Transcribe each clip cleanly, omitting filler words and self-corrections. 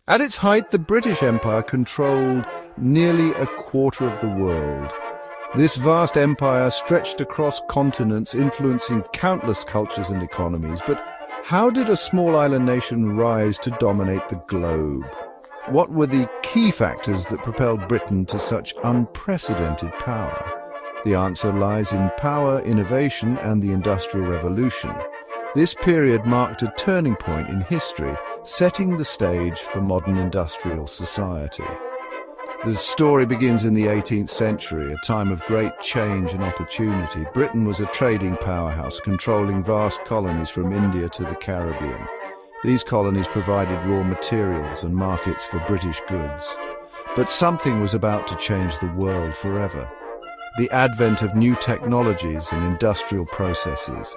At its height, the British Empire controlled nearly a quarter of the world. This vast empire stretched across continents, influencing countless cultures and economies. But how did a small island nation rise to dominate the globe? What were the key factors that propelled Britain to such unprecedented power? The answer lies in power, innovation, and the Industrial Revolution. This period marked a turning point in history, setting the stage for modern industrial society. The story begins in the 18th century, a time of great change and opportunity. Britain was a trading powerhouse, controlling vast colonies from India to the Caribbean. These colonies provided raw materials and markets for British goods. But something was about to change the world forever. The advent of new technologies and industrial processes.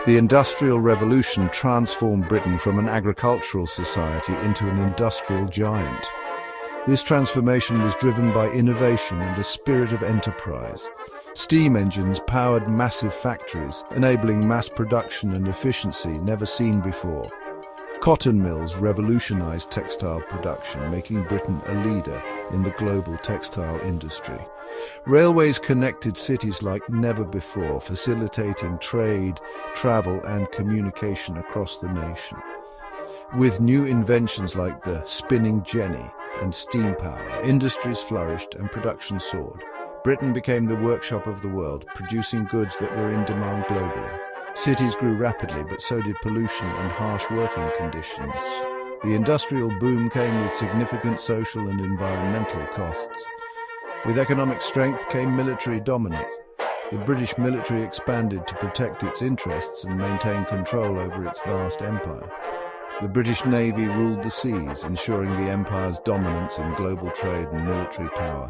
The Industrial Revolution transformed Britain from an agricultural society into an industrial giant. This transformation was driven by innovation and a spirit of enterprise. Steam engines powered massive factories, enabling mass production and efficiency never seen before. Cotton mills revolutionized textile production, making Britain a leader in the global textile industry. Railways connected cities like never before, facilitating trade, travel, and communication across the nation. With new inventions like the spinning jenny and steam power, industries flourished and production soared. Britain became the workshop of the world, producing goods that were in demand globally. Cities grew rapidly, but so did pollution and harsh working conditions. The industrial boom came with significant social and environmental costs. With economic strength came military dominance. The British military expanded to protect its interests and maintain control over its vast empire. The British Navy ruled the seas, ensuring the empire's dominance in global trade and military power.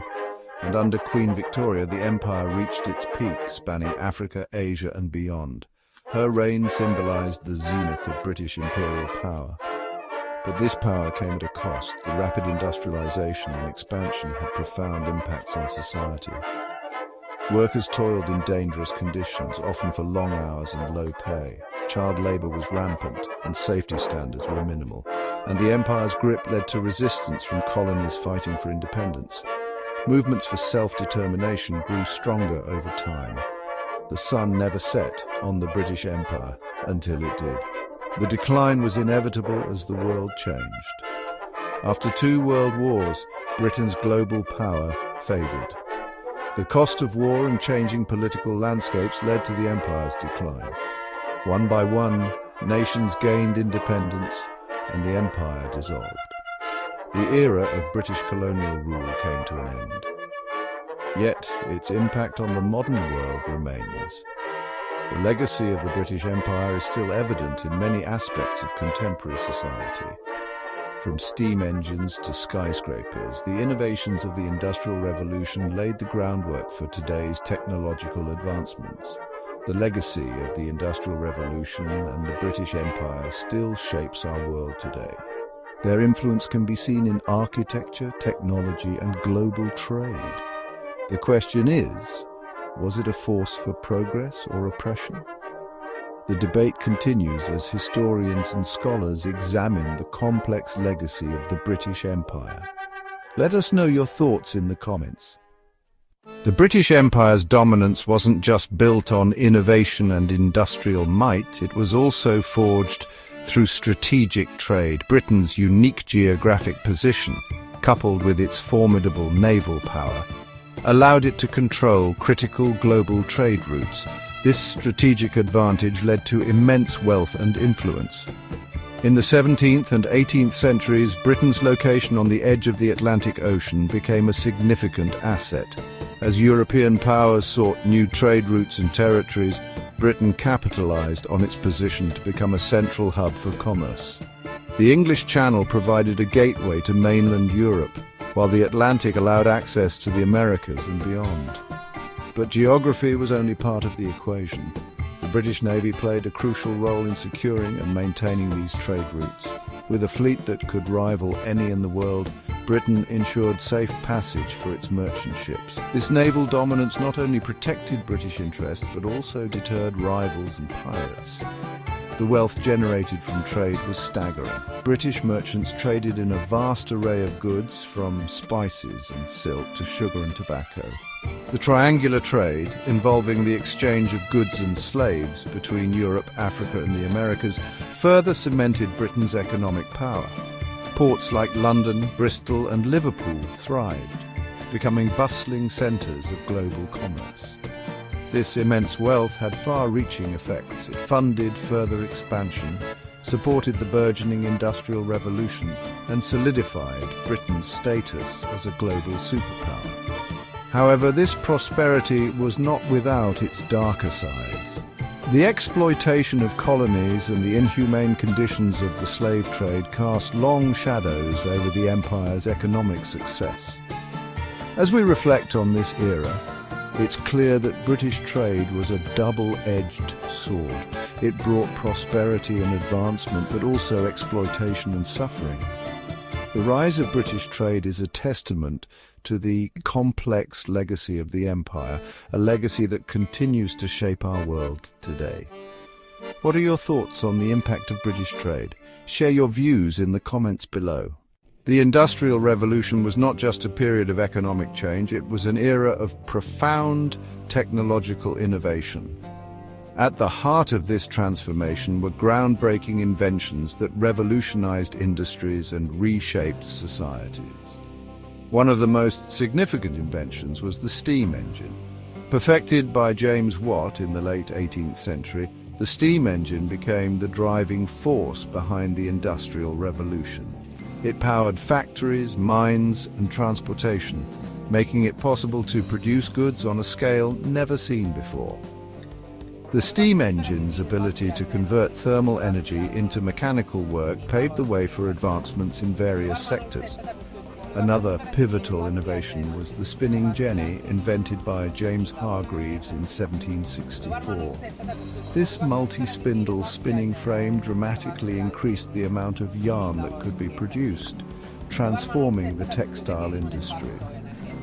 And under Queen Victoria, the empire reached its peak, spanning Africa, Asia, and beyond. Her reign symbolized the zenith of British imperial power. But this power came at a cost. The rapid industrialization and expansion had profound impacts on society. Workers toiled in dangerous conditions, often for long hours and low pay. Child labor was rampant, and safety standards were minimal. And the empire's grip led to resistance from colonies fighting for independence. Movements for self-determination grew stronger over time. The sun never set on the British Empire until it did. The decline was inevitable as the world changed. After 2 world wars, Britain's global power faded. The cost of war and changing political landscapes led to the empire's decline. One by one, nations gained independence and the empire dissolved. The era of British colonial rule came to an end. Yet, its impact on the modern world remains. The legacy of the British Empire is still evident in many aspects of contemporary society. From steam engines to skyscrapers, the innovations of the Industrial Revolution laid the groundwork for today's technological advancements. The legacy of the Industrial Revolution and the British Empire still shapes our world today. Their influence can be seen in architecture, technology, and global trade. The question is, was it a force for progress or oppression? The debate continues as historians and scholars examine the complex legacy of the British Empire. Let us know your thoughts in the comments. The British Empire's dominance wasn't just built on innovation and industrial might, it was also forged through strategic trade. Britain's unique geographic position, coupled with its formidable naval power, allowed it to control critical global trade routes. This strategic advantage led to immense wealth and influence. In the 17th and 18th centuries, Britain's location on the edge of the Atlantic Ocean became a significant asset. As European powers sought new trade routes and territories, Britain capitalized on its position to become a central hub for commerce. The English Channel provided a gateway to mainland Europe, while the Atlantic allowed access to the Americas and beyond. But geography was only part of the equation. The British Navy played a crucial role in securing and maintaining these trade routes. With a fleet that could rival any in the world, Britain ensured safe passage for its merchant ships. This naval dominance not only protected British interests, but also deterred rivals and pirates. The wealth generated from trade was staggering. British merchants traded in a vast array of goods, from spices and silk to sugar and tobacco. The triangular trade, involving the exchange of goods and slaves between Europe, Africa and the Americas, further cemented Britain's economic power. Ports like London, Bristol and Liverpool thrived, becoming bustling centres of global commerce. This immense wealth had far-reaching effects. It funded further expansion, supported the burgeoning Industrial Revolution, and solidified Britain's status as a global superpower. However, this prosperity was not without its darker sides. The exploitation of colonies and the inhumane conditions of the slave trade cast long shadows over the empire's economic success. As we reflect on this era, it's clear that British trade was a double-edged sword. It brought prosperity and advancement, but also exploitation and suffering. The rise of British trade is a testament to the complex legacy of the empire, a legacy that continues to shape our world today. What are your thoughts on the impact of British trade? Share your views in the comments below. The Industrial Revolution was not just a period of economic change, it was an era of profound technological innovation. At the heart of this transformation were groundbreaking inventions that revolutionized industries and reshaped societies. One of the most significant inventions was the steam engine. Perfected by James Watt in the late 18th century, the steam engine became the driving force behind the Industrial Revolution. It powered factories, mines, and transportation, making it possible to produce goods on a scale never seen before. The steam engine's ability to convert thermal energy into mechanical work paved the way for advancements in various sectors. Another pivotal innovation was the spinning jenny, invented by James Hargreaves in 1764. This multi-spindle spinning frame dramatically increased the amount of yarn that could be produced, transforming the textile industry.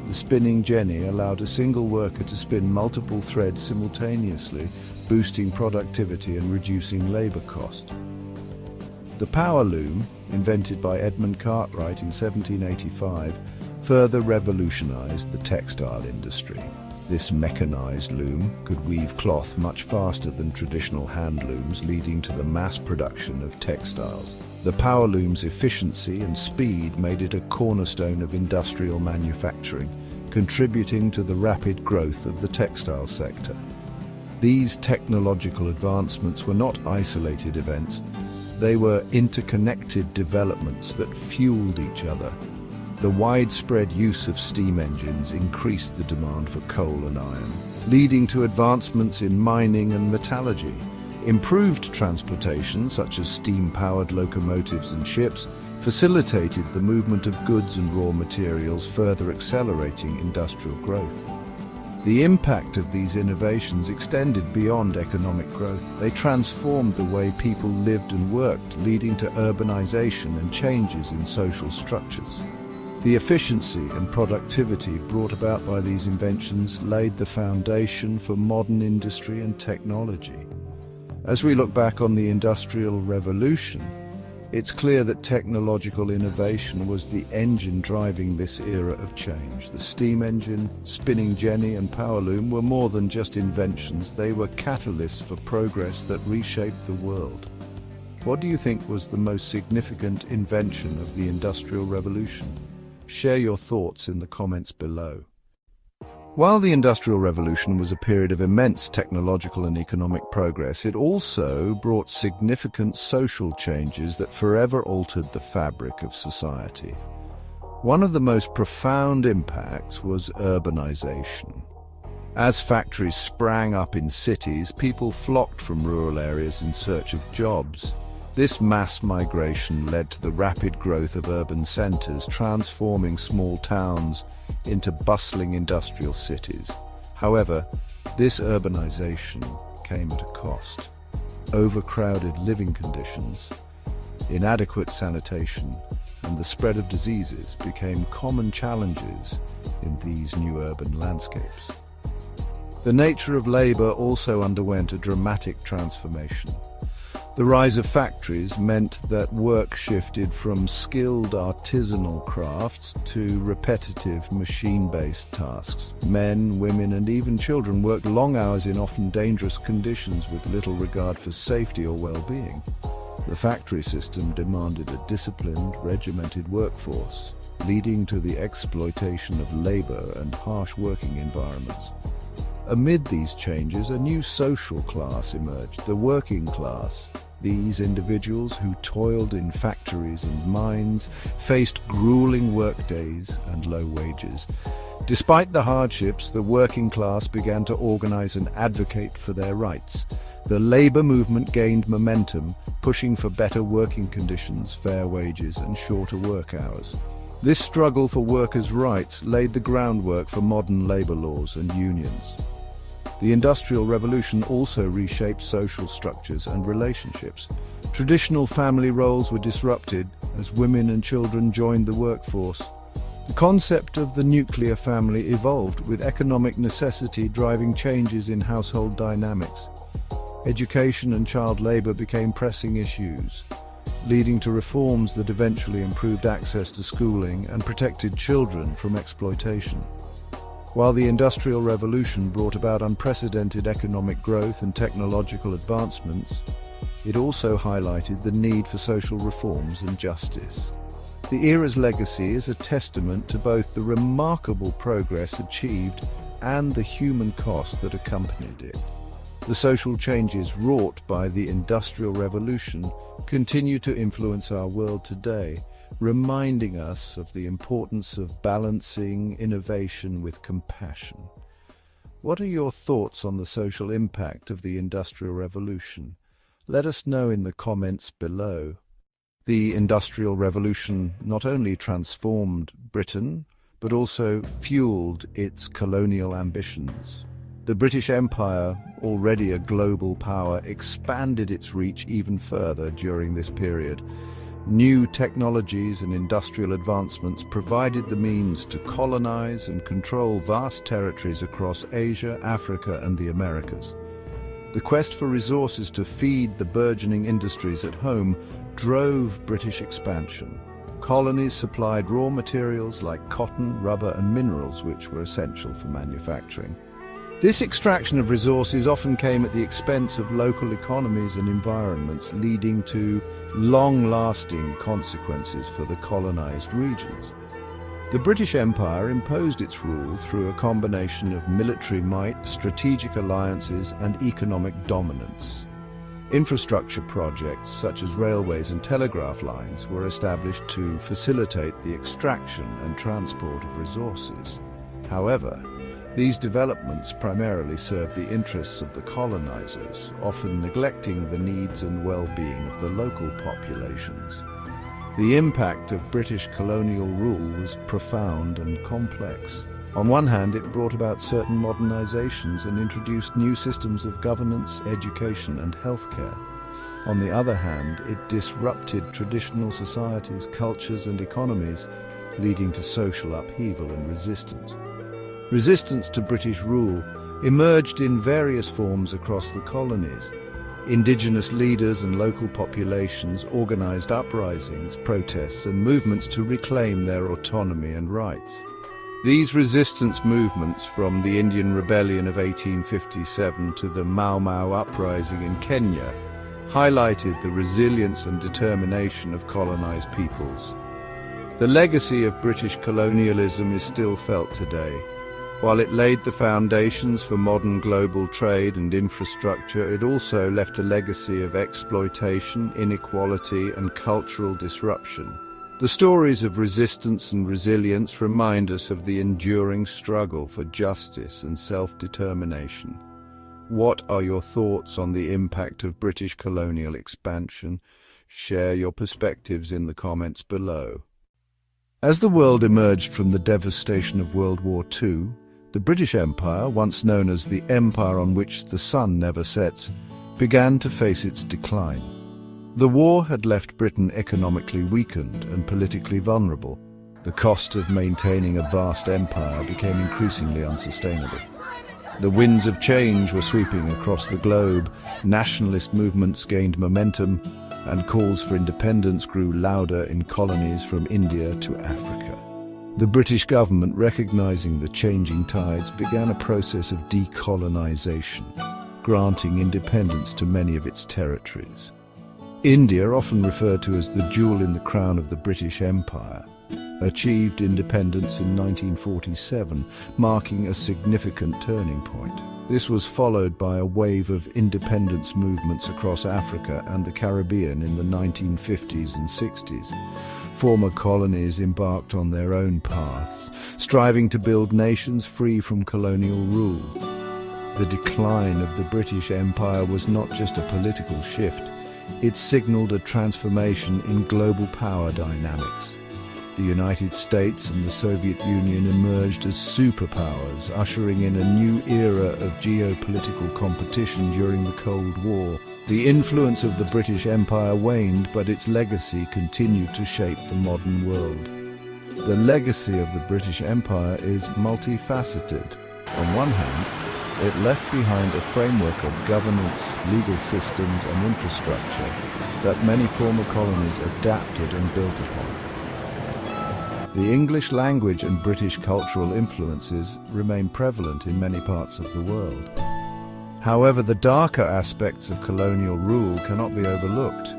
The spinning jenny allowed a single worker to spin multiple threads simultaneously, boosting productivity and reducing labor cost. The power loom, invented by Edmund Cartwright in 1785, further revolutionized the textile industry. This mechanized loom could weave cloth much faster than traditional hand looms, leading to the mass production of textiles. The power loom's efficiency and speed made it a cornerstone of industrial manufacturing, contributing to the rapid growth of the textile sector. These technological advancements were not isolated events. They were interconnected developments that fueled each other. The widespread use of steam engines increased the demand for coal and iron, leading to advancements in mining and metallurgy. Improved transportation, such as steam-powered locomotives and ships, facilitated the movement of goods and raw materials, further accelerating industrial growth. The impact of these innovations extended beyond economic growth. They transformed the way people lived and worked, leading to urbanization and changes in social structures. The efficiency and productivity brought about by these inventions laid the foundation for modern industry and technology. As we look back on the Industrial Revolution, it's clear that technological innovation was the engine driving this era of change. The steam engine, spinning jenny and power loom were more than just inventions. They were catalysts for progress that reshaped the world. What do you think was the most significant invention of the Industrial Revolution? Share your thoughts in the comments below. While the Industrial Revolution was a period of immense technological and economic progress, it also brought significant social changes that forever altered the fabric of society. One of the most profound impacts was urbanization. As factories sprang up in cities, people flocked from rural areas in search of jobs. This mass migration led to the rapid growth of urban centers, transforming small towns into bustling industrial cities. However, this urbanization came at a cost. Overcrowded living conditions, inadequate sanitation, and the spread of diseases became common challenges in these new urban landscapes. The nature of labor also underwent a dramatic transformation. The rise of factories meant that work shifted from skilled artisanal crafts to repetitive machine-based tasks. Men, women, and even children worked long hours in often dangerous conditions with little regard for safety or well-being. The factory system demanded a disciplined, regimented workforce, leading to the exploitation of labor and harsh working environments. Amid these changes, a new social class emerged, the working class. These individuals who toiled in factories and mines faced grueling workdays and low wages. Despite the hardships, the working class began to organize and advocate for their rights. The labor movement gained momentum, pushing for better working conditions, fair wages, and shorter work hours. This struggle for workers' rights laid the groundwork for modern labor laws and unions. The Industrial Revolution also reshaped social structures and relationships. Traditional family roles were disrupted as women and children joined the workforce. The concept of the nuclear family evolved, with economic necessity driving changes in household dynamics. Education and child labor became pressing issues, leading to reforms that eventually improved access to schooling and protected children from exploitation. While the Industrial Revolution brought about unprecedented economic growth and technological advancements, it also highlighted the need for social reforms and justice. The era's legacy is a testament to both the remarkable progress achieved and the human cost that accompanied it. The social changes wrought by the Industrial Revolution continue to influence our world today, reminding us of the importance of balancing innovation with compassion. What are your thoughts on the social impact of the Industrial Revolution? Let us know in the comments below. The Industrial Revolution not only transformed Britain, but also fueled its colonial ambitions. The British Empire, already a global power, expanded its reach even further during this period. New technologies and industrial advancements provided the means to colonize and control vast territories across Asia, Africa, and the Americas. The quest for resources to feed the burgeoning industries at home drove British expansion. Colonies supplied raw materials like cotton, rubber, and minerals, which were essential for manufacturing. This extraction of resources often came at the expense of local economies and environments, leading to long-lasting consequences for the colonized regions. The British Empire imposed its rule through a combination of military might, strategic alliances, and economic dominance. Infrastructure projects such as railways and telegraph lines were established to facilitate the extraction and transport of resources. However, these developments primarily served the interests of the colonizers, often neglecting the needs and well-being of the local populations. The impact of British colonial rule was profound and complex. On one hand, it brought about certain modernizations and introduced new systems of governance, education, and healthcare. On the other hand, it disrupted traditional societies, cultures, and economies, leading to social upheaval and resistance. Resistance to British rule emerged in various forms across the colonies. Indigenous leaders and local populations organized uprisings, protests, and movements to reclaim their autonomy and rights. These resistance movements, from the Indian Rebellion of 1857 to the Mau Mau uprising in Kenya, highlighted the resilience and determination of colonized peoples. The legacy of British colonialism is still felt today. While it laid the foundations for modern global trade and infrastructure, it also left a legacy of exploitation, inequality, and cultural disruption. The stories of resistance and resilience remind us of the enduring struggle for justice and self-determination. What are your thoughts on the impact of British colonial expansion? Share your perspectives in the comments below. As the world emerged from the devastation of World War II, the British Empire, once known as the empire on which the sun never sets, began to face its decline. The war had left Britain economically weakened and politically vulnerable. The cost of maintaining a vast empire became increasingly unsustainable. The winds of change were sweeping across the globe, nationalist movements gained momentum, and calls for independence grew louder in colonies from India to Africa. The British government, recognizing the changing tides, began a process of decolonization, granting independence to many of its territories. India, often referred to as the jewel in the crown of the British Empire, achieved independence in 1947, marking a significant turning point. This was followed by a wave of independence movements across Africa and the Caribbean in the 1950s and 60s. Former colonies embarked on their own paths, striving to build nations free from colonial rule. The decline of the British Empire was not just a political shift, it signaled a transformation in global power dynamics. The United States and the Soviet Union emerged as superpowers, ushering in a new era of geopolitical competition during the Cold War. The influence of the British Empire waned, but its legacy continued to shape the modern world. The legacy of the British Empire is multifaceted. On one hand, it left behind a framework of governance, legal systems and infrastructure that many former colonies adapted and built upon. The English language and British cultural influences remain prevalent in many parts of the world. However, the darker aspects of colonial rule cannot be overlooked.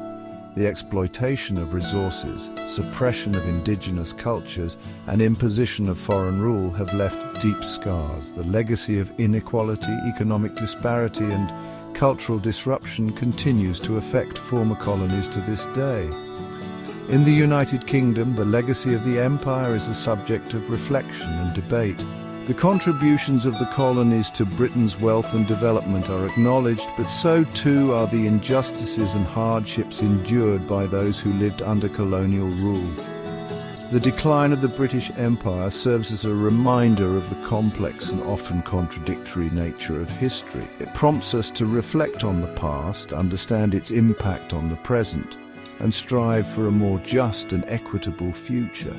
The exploitation of resources, suppression of indigenous cultures, and imposition of foreign rule have left deep scars. The legacy of inequality, economic disparity, and cultural disruption continues to affect former colonies to this day. In the United Kingdom, the legacy of the empire is a subject of reflection and debate. The contributions of the colonies to Britain's wealth and development are acknowledged, but so too are the injustices and hardships endured by those who lived under colonial rule. The decline of the British Empire serves as a reminder of the complex and often contradictory nature of history. It prompts us to reflect on the past, understand its impact on the present, and strive for a more just and equitable future.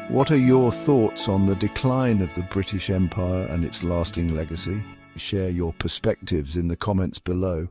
What are your thoughts on the decline of the British Empire and its lasting legacy? Share your perspectives in the comments below.